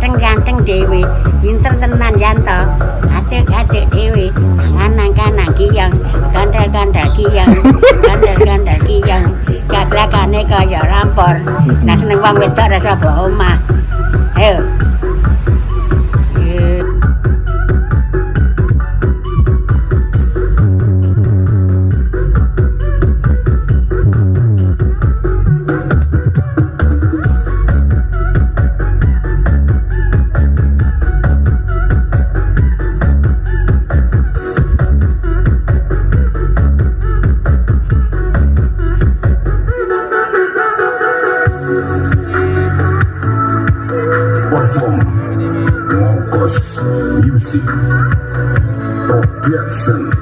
ganteng-ganteng dhewe. Pinter tenan Yanto. Atik-atik dhewe. Anang-kanang kiyang, gandel-gandel kiyang, gandel-gandel kiyang. Gaglakane kaya rampor. Nah seneng wong wedok ra sapa omah. Ayo. Perform Mongkos Music Production.